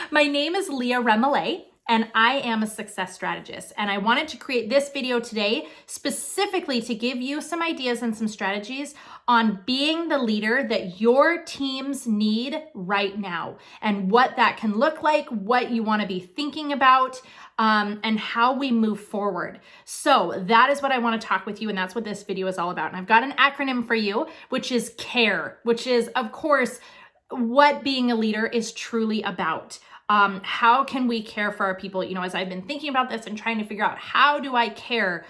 My name is Leah Remillet, and I am a success strategist. And I wanted to create this video today specifically to give you some ideas and some strategies on being the leader that your teams need right now, and what that can look like, what you want to be thinking about, and how we move forward. So that is what I want to talk with you, and that's what this video is all about. And I've got an acronym for you, which is CARE, which is, of course, what being a leader is truly about. How can we care for our people? You know, as I've been thinking about this and trying to figure out how do I care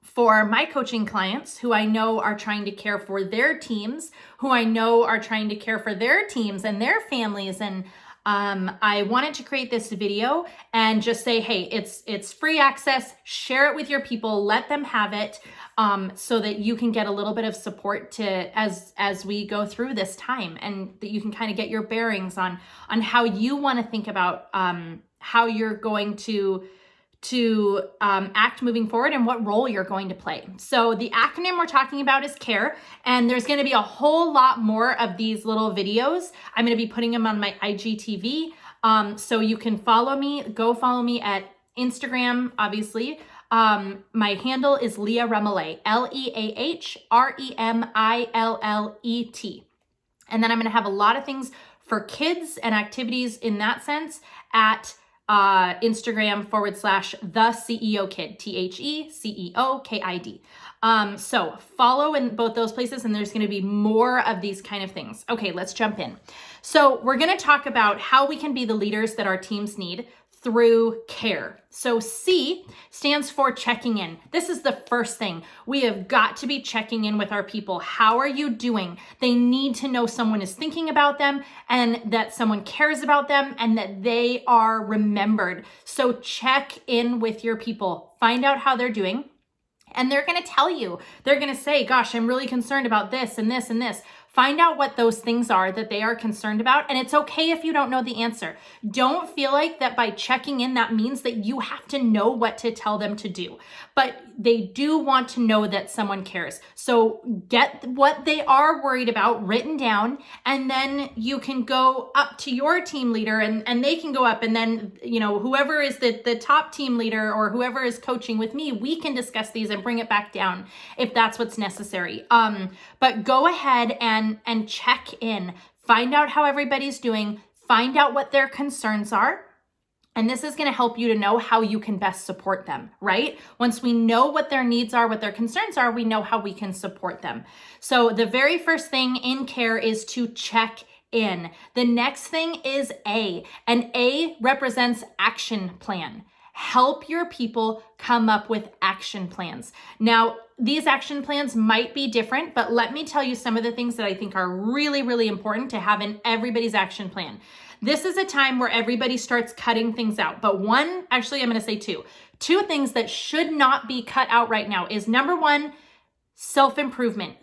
for my coaching clients who I know are trying to care for their teams, who I know are trying to care for their teams and their families. And I wanted to create this video and just say, hey, it's free access, share it with your people, let them have it, so that you can get a little bit of support as we go through this time, and that you can kind of get your bearings on how you want to think about how you're going to act moving forward and what role you're going to play. So the acronym we're talking about is CARE, and there's going to be a whole lot more of these little videos. I'm going to be putting them on my IGTV. So you can go follow me at Instagram, obviously. My handle is Leah Remillet, LeahRemillet. And then I'm going to have a lot of things for kids and activities in that sense at Instagram /the CEO Kid, TheCeoKid. So follow in both those places, and there's going to be more of these kind of things. Okay, let's jump in. So we're going to talk about how we can be the leaders that our teams need through CARE. So C stands for checking in. This is the first thing. We have got to be checking in with our people. How are you doing? They need to know someone is thinking about them, and that someone cares about them, and that they are remembered. So check in with your people. Find out how they're doing. And they're going to tell you. They're going to say, gosh, I'm really concerned about this and this and this. Find out what those things are that they are concerned about. And it's okay if you don't know the answer. Don't feel like that by checking in, that means that you have to know what to tell them to do. But they do want to know that someone cares. So get what they are worried about written down, and then you can go up to your team leader, and they can go up, and then, you know, whoever is the top team leader or whoever is coaching with me, we can discuss these and bring it back down if that's what's necessary. But go ahead and check in. Find out how everybody's doing. Find out what their concerns are. And this is going to help you to know how you can best support them, right? Once we know what their needs are, what their concerns are, we know how we can support them. So the very first thing in CARE is to check in. The next thing is A, and A represents action plan. Help your people come up with action plans. Now, these action plans might be different, but let me tell you some of the things that I think are really, really important to have in everybody's action plan. This is a time where everybody starts cutting things out. But I'm going to say two. Two things that should not be cut out right now is, number one, self-improvement,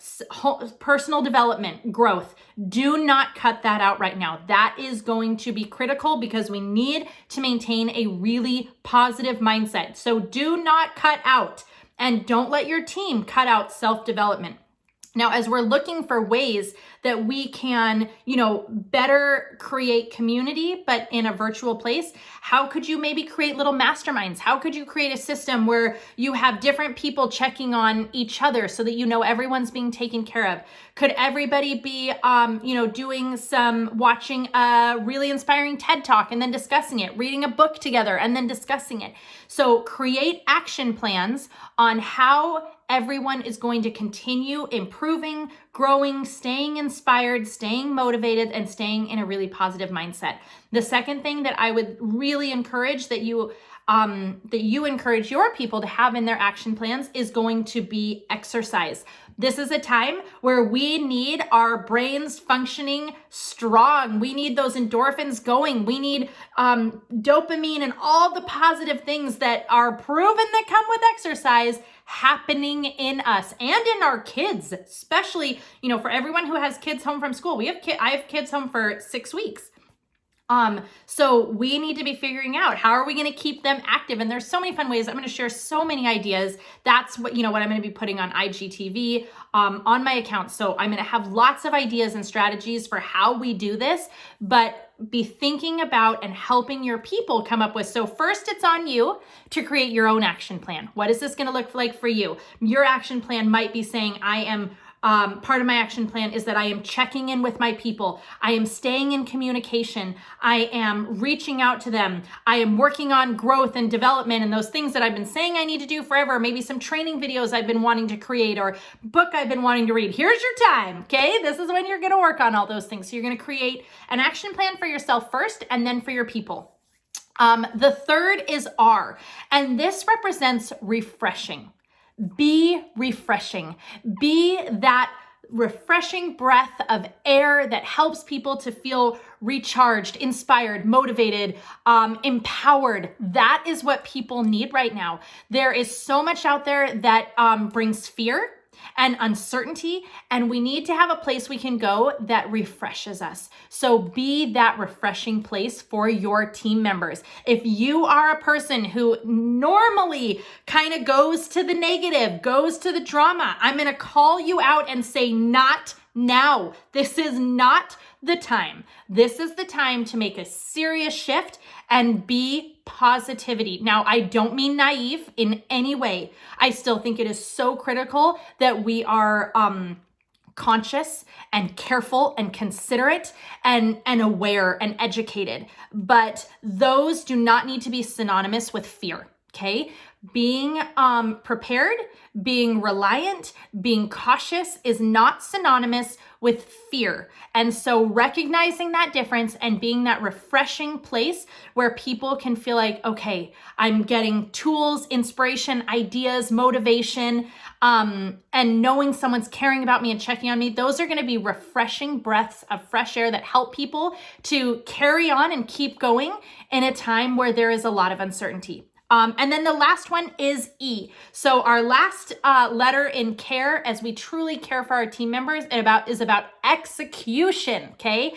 personal development, growth. Do not cut that out right now. That is going to be critical because we need to maintain a really positive mindset. So do not cut out, and don't let your team cut out self-development. Now, as we're looking for ways that we can, better create community, but in a virtual place, how could you maybe create little masterminds? How could you create a system where you have different people checking on each other so that everyone's being taken care of? Could everybody be, watching a really inspiring TED Talk and then discussing it, reading a book together and then discussing it? So create action plans on how everyone is going to continue improving, growing, staying inspired, staying motivated, and staying in a really positive mindset. The second thing that I would really encourage that you encourage your people to have in their action plans is going to be exercise. This is a time where we need our brains functioning strong. We need those endorphins going. We need dopamine and all the positive things that are proven that come with exercise happening in us and in our kids, especially, for everyone who has kids home from school. I have kids home for 6 weeks. So we need to be figuring out, how are we going to keep them active? And there's so many fun ways. I'm going to share so many ideas. That's what, what I'm going to be putting on IGTV, on my account. So I'm going to have lots of ideas and strategies for how we do this, but be thinking about and helping your people come up with. So first, it's on you to create your own action plan. What is this going to look like for you? Your action plan might be saying, part of my action plan is that I am checking in with my people. I am staying in communication. I am reaching out to them. I am working on growth and development and those things that I've been saying I need to do forever. Maybe some training videos I've been wanting to create or book I've been wanting to read. Here's your time, okay? This is when you're going to work on all those things. So you're going to create an action plan for yourself first and then for your people. The third is R, and this represents refreshing. Be refreshing. Be that refreshing breath of air that helps people to feel recharged, inspired, motivated, empowered. That is what people need right now. There is so much out there that brings fear and uncertainty, and we need to have a place we can go that refreshes us. So be that refreshing place for your team members. If you are a person who normally kind of goes to the negative, goes to the drama, I'm going to call you out and say, not now. This is not the time. This is the time to make a serious shift and be positivity. Now, I don't mean naive in any way. I still think it is so critical that we are conscious and careful and considerate and aware and educated. But those do not need to be synonymous with fear. Okay? Being prepared, being reliant, being cautious is not synonymous with fear. And so recognizing that difference and being that refreshing place where people can feel like, okay, I'm getting tools, inspiration, ideas, motivation, and knowing someone's caring about me and checking on me, those are going to be refreshing breaths of fresh air that help people to carry on and keep going in a time where there is a lot of uncertainty. And then the last one is E. So our last letter in care, as we truly care for our team members, is about execution, okay?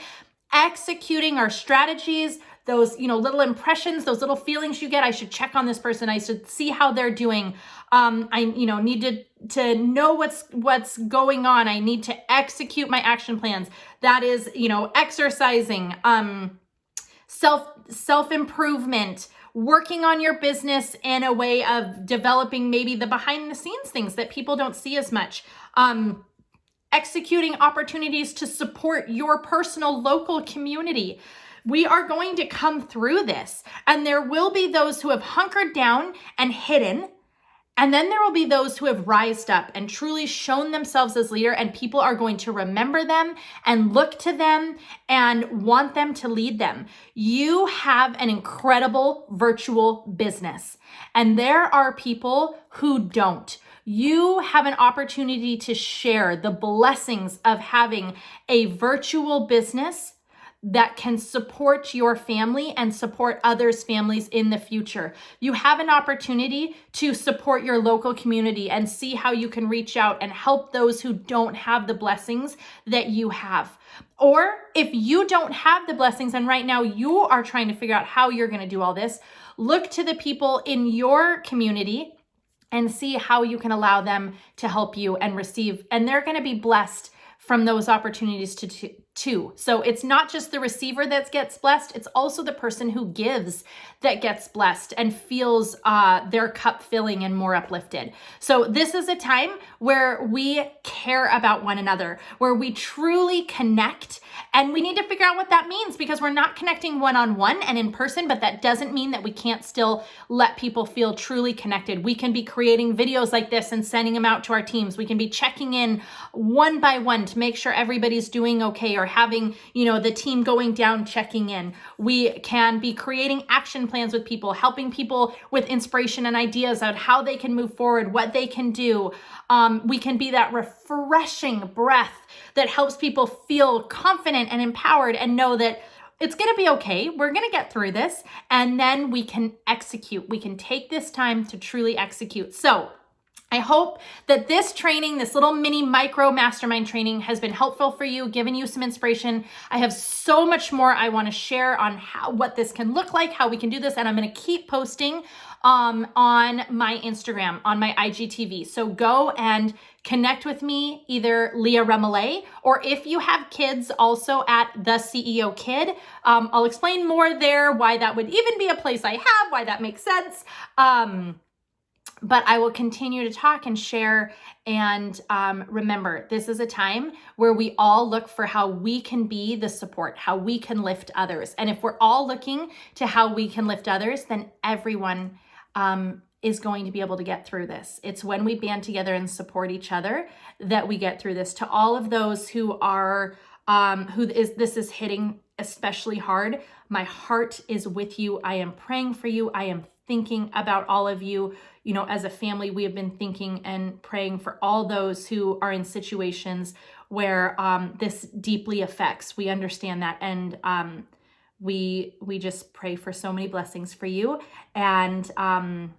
Executing our strategies, those, little impressions, those little feelings you get. I should check on this person. I should see how they're doing. I, need to know what's going on. I need to execute my action plans. That is, exercising, self-improvement, working on your business in a way of developing maybe the behind the scenes things that people don't see as much. Executing opportunities to support your personal local community. We are going to come through this, and there will be those who have hunkered down and hidden. And then there will be those who have rised up and truly shown themselves as leader, and people are going to remember them and look to them and want them to lead them. You have an incredible virtual business, and there are people who don't. You have an opportunity to share the blessings of having a virtual business that can support your family and support others' families in the future. You have an opportunity to support your local community and see how you can reach out and help those who don't have the blessings that you have. Or if you don't have the blessings and right now you are trying to figure out how you're going to do all this, look to the people in your community and see how you can allow them to help you and receive. And they're going to be blessed from those opportunities too. So it's not just the receiver that gets blessed, it's also the person who gives that gets blessed and feels their cup filling and more uplifted. So this is a time where we care about one another, where we truly connect, and we need to figure out what that means, because we're not connecting one-on-one and in person, but that doesn't mean that we can't still let people feel truly connected. We can be creating videos like this and sending them out to our teams. We can be checking in one by one to make sure everybody's doing okay, or having, the team going down, checking in. We can be creating action plans with people, helping people with inspiration and ideas on how they can move forward, what they can do. We can be that refreshing breath that helps people feel confident and empowered and know that it's going to be okay. We're going to get through this. And then we can execute. We can take this time to truly execute. So I hope that this training, this little mini micro mastermind training, has been helpful for you, given you some inspiration. I have so much more I want to share on what this can look like, how we can do this, and I'm going to keep posting on my Instagram, on my IGTV. So go and connect with me, either Leah Remillet, or if you have kids, also at The CEO Kid. I'll explain more there, why that would even be a place I have, why that makes sense. But I will continue to talk and share. And remember, this is a time where we all look for how we can be the support, how we can lift others. And if we're all looking to how we can lift others, then everyone is going to be able to get through this. It's when we band together and support each other that we get through this. To all of those who are, this is hitting especially hard, my heart is with you. I am praying for you. I am thinking about all of you. You know, as a family, we have been thinking and praying for all those who are in situations where this deeply affects. We understand that, and we just pray for so many blessings for you. And I'm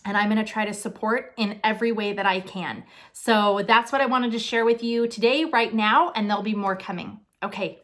going to try to support in every way that I can. So that's what I wanted to share with you today, right now, and there'll be more coming. Okay,